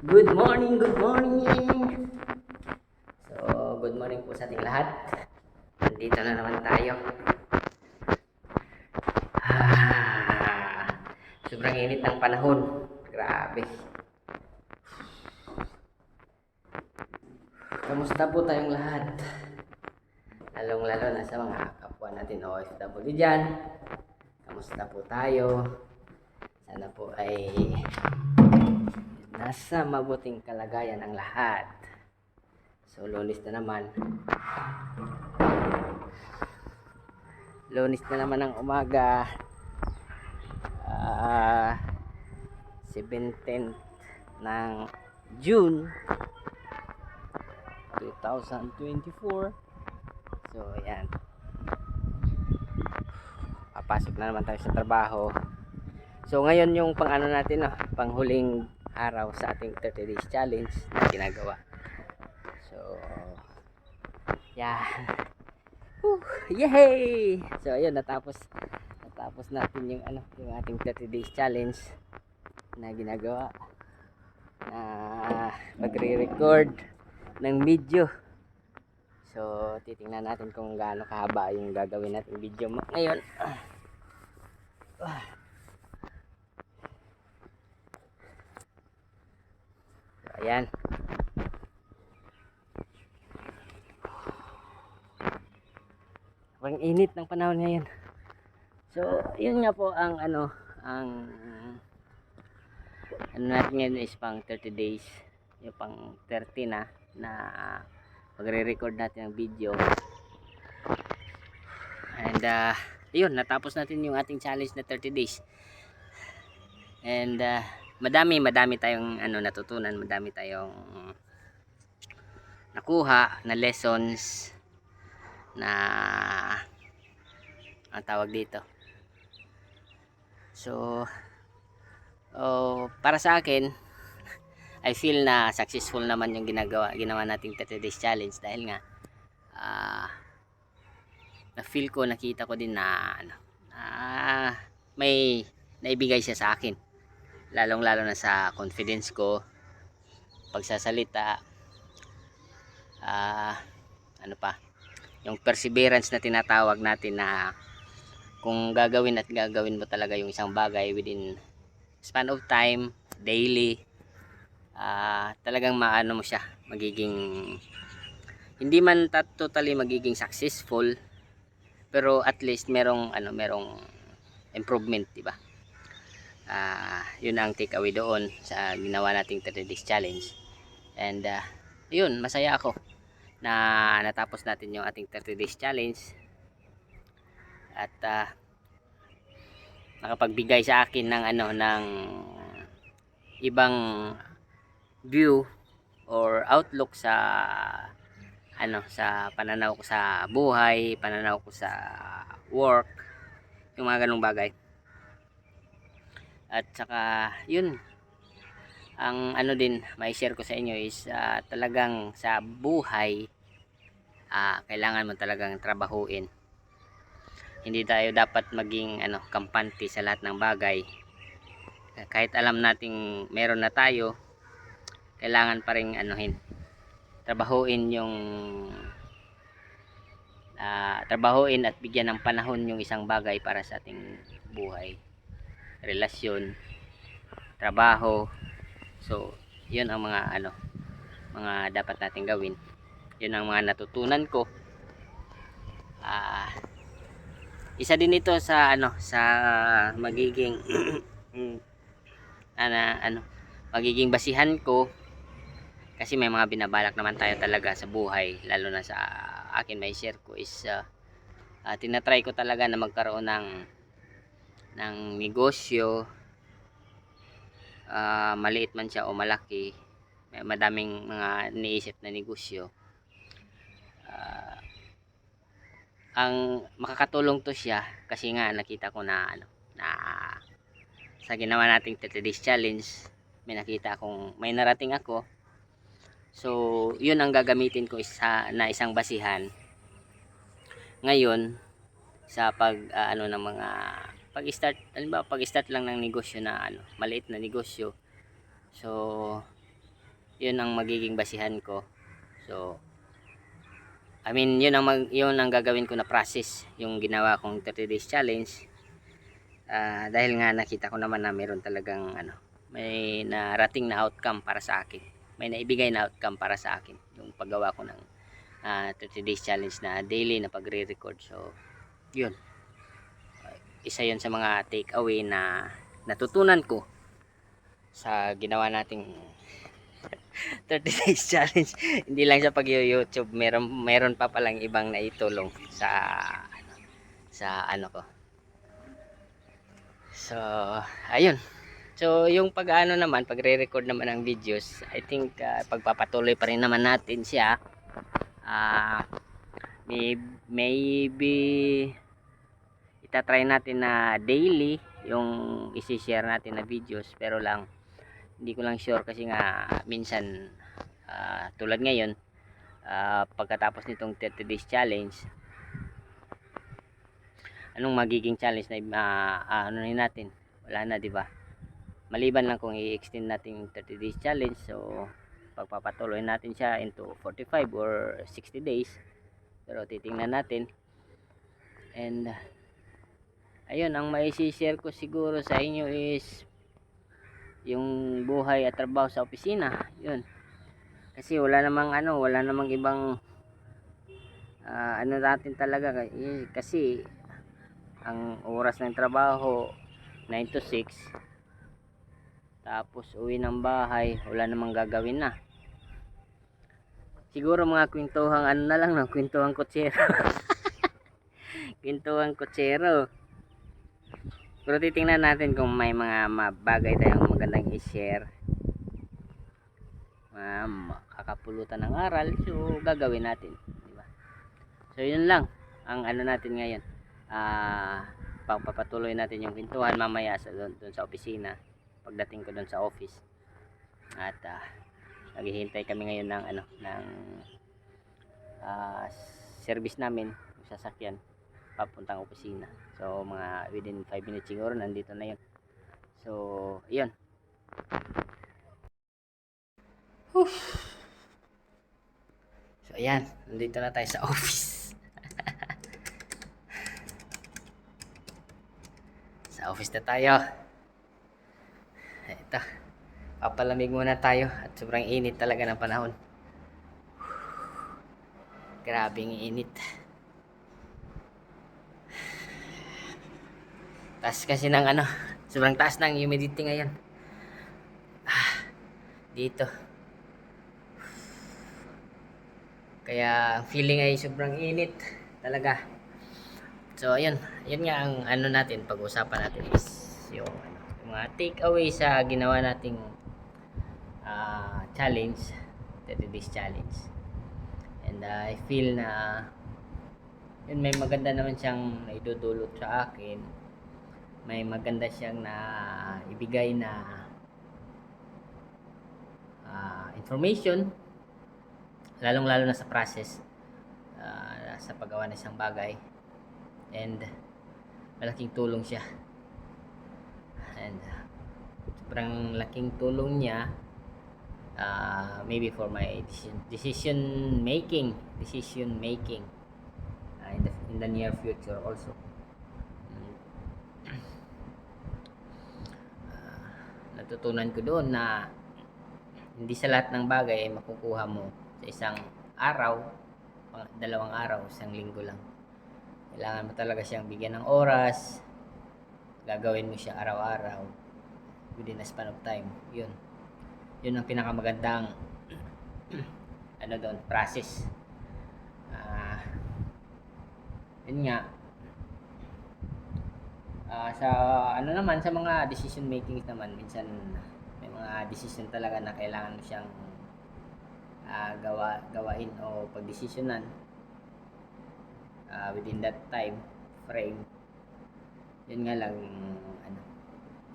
Good morning, good morning. So, good morning po sa ating lahat. Nandito na naman tayo. Sobrang init ng panahon. Grabe. Kamusta po tayong lahat? Lalong-lalo na sa mga kapwa natin OFW dyan. Kamusta po tayo? Sana po ay nasa mabuting kalagayan ang lahat. So, Lunes na naman. Lunes na naman ang umaga. 17th ng June 2024. So, ayan. Papasok na naman tayo sa trabaho. So, ngayon yung pang-ano natin, panghuling araw sa ating 30 days challenge na ginagawa. So, yan. Yay! So, ayun, natapos natin yung yung ating 30 days challenge na ginagawa na magre-record ng video. So, titingnan natin kung gaano kahaba yung gagawin natin video ngayon. So, ayan. Ang init ng panahon ngayon. So, yun nga po ang ang natin ngayon is pang 30 days. Yung pang 30 na magre-record natin ng video. And yun, natapos natin yung ating challenge na 30 days. And madami tayong natutunan, madami tayong nakuha na lessons na ang tawag dito. So, para sa akin, I feel na successful naman yung ginawa nating 30 days challenge dahil nga na-feel ko, nakita ko din na may naibigay siya sa akin. Lalong-lalo na sa confidence ko, pagsasalita, yung perseverance na tinatawag natin na kung gagawin mo talaga yung isang bagay within span of time, daily, talagang maano mo siya, magiging hindi man totally magiging successful, pero at least merong improvement, di ba? Yun ang take away doon sa ginawa nating 30 days challenge. And yun, masaya ako na natapos natin yung ating 30 days challenge at nakapagbigay sa akin ng ng ibang view or outlook sa sa pananaw ko sa buhay, pananaw ko sa work, yung mga ganung bagay. At saka yun, ang din may share ko sa inyo is talagang sa buhay kailangan mo talagang trabahuin. Hindi tayo dapat maging kampante sa lahat ng bagay. Kahit alam nating meron na tayo, kailangan pa ring trabahuin yung trabahuin at bigyan ng panahon yung isang bagay para sa ating buhay, relasyon, trabaho. So, yun ang mga mga dapat nating gawin. Yun ang mga natutunan ko. Isa din ito sa sa magiging magiging basihan ko, kasi may mga binabalak naman tayo talaga sa buhay. Lalo na sa akin, may share ko is tinatry ko talaga na magkaroon ng negosyo, maliit man siya o malaki. May madaming mga iniisip na negosyo. Ang makakatulong to siya kasi nga nakita ko na na sa ginawa nating 30 days challenge, may nakita akong may narating ako. So, yun ang gagamitin ko na isang basihan ngayon sa ng mga pag-start. Halimbawa, pag-start lang ng negosyo na maliit na negosyo. So, yun ang magiging basihan ko. So I mean, yun ang gagawin ko na process, yung ginawa kong 30 days challenge. Dahil nga nakita ko naman na meron talagang may narating na outcome para sa akin. May naibigay na outcome para sa akin yung paggawa ko ng 30 days challenge na daily na pagre-record. So, yun. Isa yun sa mga take away na natutunan ko sa ginawa nating 30 days challenge. Hindi lang sa pag-YouTube, meron pa palang ibang naitulong sa ano ko. So, ayun. So, yung pag-ano naman, pagre-record naman ng videos, I think pagpapatuloy pa rin naman natin siya. Maybe itatry natin na daily yung isi-share natin na videos, pero lang hindi ko lang sure kasi nga minsan tulad ngayon pagkatapos nitong 30 days challenge, anong magiging challenge na ano natin, wala na, di ba? Maliban lang kung i-extend natin 30 days challenge, so pagpapatuloy natin siya into 45 or 60 days, pero titingnan natin. And ayun, ang mai-share ko siguro sa inyo is yung buhay at trabaho sa opisina. Yun, kasi wala namang ibang natin talaga, kasi ang oras ng trabaho 9 to 6, tapos uwi ng bahay, wala namang gagawin na. Siguro mga kwentuhang na lang, kwentuhang kutsero. Kwentuhang kutsero. Pero titingnan natin kung may mga bagay tayong magandang i-share, kakapulutan ng aral, so gagawin natin, di ba? So yun lang ang natin ngayon. Pagpapatuloy natin yung kwentuhan mamaya doon sa opisina, pagdating ko doon sa office. At naghihintay kami ngayon ng service namin, sasakyan papuntang opisina. So mga within 5 minutes siguro nandito na yun. So yun. So ayan, nandito na tayo sa office. Sa office na tayo. Ito, papalamig muna tayo at sobrang init talaga ng panahon. Grabing init. Taas kasi ng sobrang taas ng humidity ngayon. Dito. Kaya feeling ay sobrang init talaga. So ayun, yun nga ang natin, pag-usapan natin is yung mga take away sa ginawa nating challenge, 30 days challenge. And I feel na yun, may maganda naman siyang naidudulot sa akin. May maganda siyang na ibigay na information, lalong-lalo na sa process, sa paggawa ng isang bagay. And malaking tulong siya. And sobrang laking tulong niya, maybe for my decision making in the near future also. Natutunan ko doon na hindi sa lahat ng bagay ay makukuha mo sa isang araw, 2 araw, 1 linggo lang. Kailangan mo talaga siyang bigyan ng oras, gagawin mo siya araw-araw within a span of time. Yun ang pinakamagandang doon, process. Yun nga, sa naman, sa mga decision making naman, minsan may mga decision talaga na kailangan mo siyang gawain o pagdesisyonan within that time frame. Yun nga lang,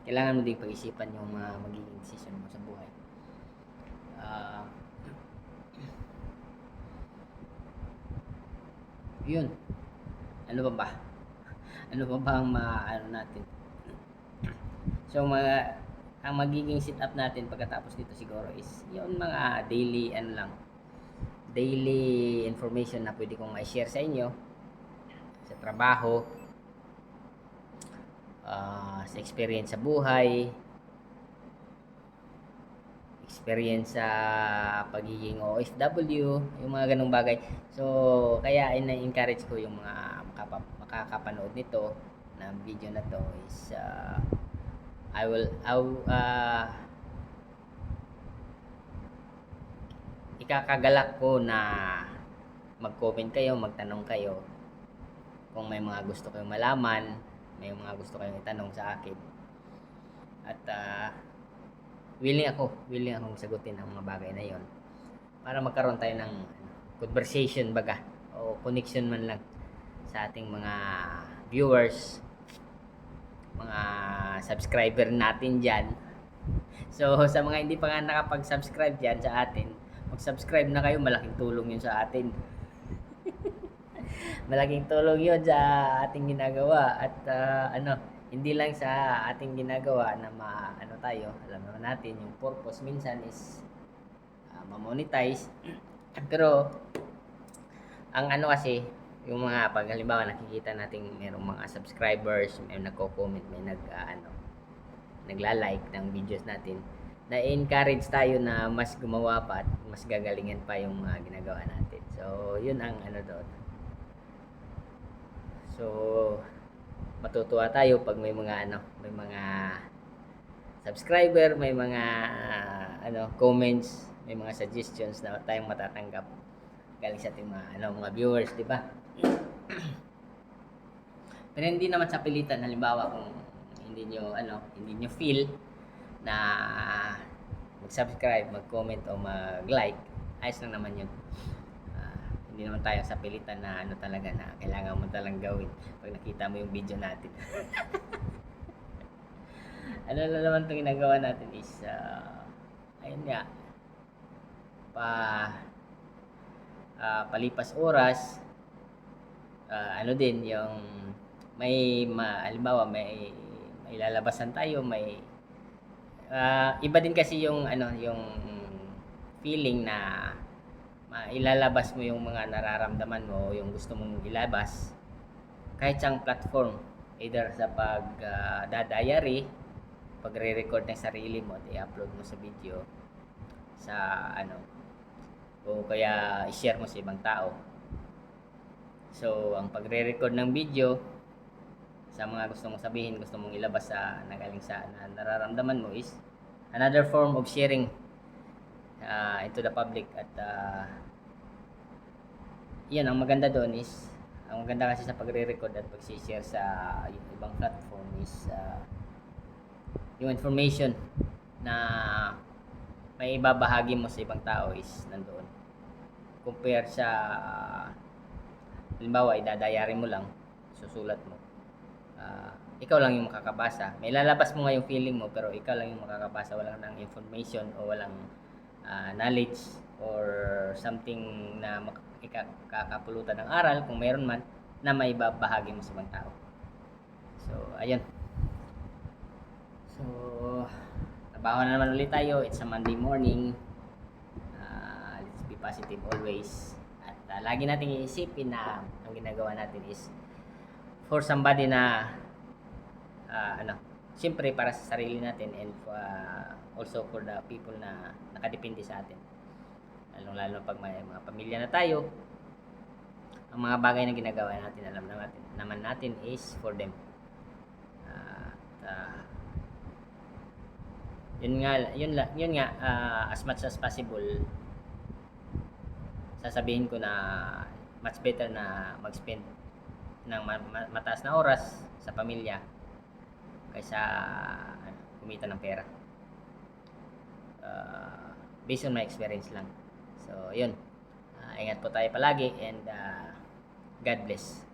kailangan mo din pag-isipan yung mga magiging decision mo sa buhay. Yun, ano pa ba ang natin? So ang magiging setup natin pagkatapos dito siguro is yung mga daily information na pwede kong i-share sa inyo sa trabaho, sa experience sa buhay, experience sa pagiging OFW, yung mga ganung bagay. So, kaya ina-encourage ko yung mga makakapanood nito na video na to is ikakagalak ko na mag-comment kayo, magtanong kayo kung may mga gusto kayong malaman, may mga gusto kayong itanong sa akin. At willing akong sagutin ang mga bagay na yon para magkaroon tayo ng conversation baga o connection man lang sa ating mga viewers, mga subscriber natin dyan. So sa mga hindi pa nga nakapag-subscribe dyan sa atin, mag-subscribe na kayo, malaking tulong yun sa atin. Malaking tulong yun sa ating ginagawa at hindi lang sa ating ginagawa na tayo, alam naman natin yung purpose minsan is ma-monetize. Pero ang kasi yung mga pag halimbawa nakikita nating merong mga subscribers, may nagko-comment, may nagla-like ng videos natin, na-encourage tayo na mas gumawa pa at mas gagalingan pa yung mga ginagawa natin. So yun ang doon. So matutuwa tayo pag may mga subscriber, may mga comments, may mga suggestions na tayong matatanggap galing sa ating mga viewers, di ba? Pero hindi naman sa pilitan, halimbawa kung hindi nyo feel na mag-subscribe, mag-comment o mag-like, ayos lang naman yun. Hindi naman tayo sa pilitan na talaga na kailangan mo talang gawin pag nakita mo yung video natin. Na naman itong ginagawa natin is ayun nga, palipas oras, din yung halimbawa may lalabasan tayo, may iba din kasi yung yung feeling na ilalabas mo yung mga nararamdaman mo, yung gusto mong ilabas kahit sang platform, either sa diary, pagre-record ng sarili mo at i-upload mo sa video sa o kaya i-share mo sa ibang tao. So ang pagre-record ng video sa mga gusto mong sabihin, gusto mong ilabas sa nagaling sa nararamdaman mo is another form of sharing into the public. At yan, ang maganda doon is, ang maganda kasi sa pagre-record at pag-share sa ibang platform is yung information na may ibabahagi mo sa ibang tao is nandoon, compare sa halimbawa idadayari mo lang, susulat mo, ikaw lang yung makakabasa, may lalabas mo nga yung feeling mo pero ikaw lang yung makakabasa, walang nang information o walang knowledge or something na kakapulutan ng aral kung meron man na may babahagi mo sa ibang tao. So ayun, so trabaho na naman ulit tayo. It's a Monday morning. Let's be positive always at lagi nating iisipin na ang ginagawa natin is for somebody na siyempre para sa sarili natin and also for the people na nakadepende sa atin, lalo pag may mga pamilya na tayo. Ang mga bagay na ginagawa natin, alam naman natin is for them. Yun nga, as much as possible sasabihin ko na much better na mag-spend ng mataas na oras sa pamilya kaysa kumita ng pera. Based on my experience lang. So yun, ingat po tayo palagi and God bless.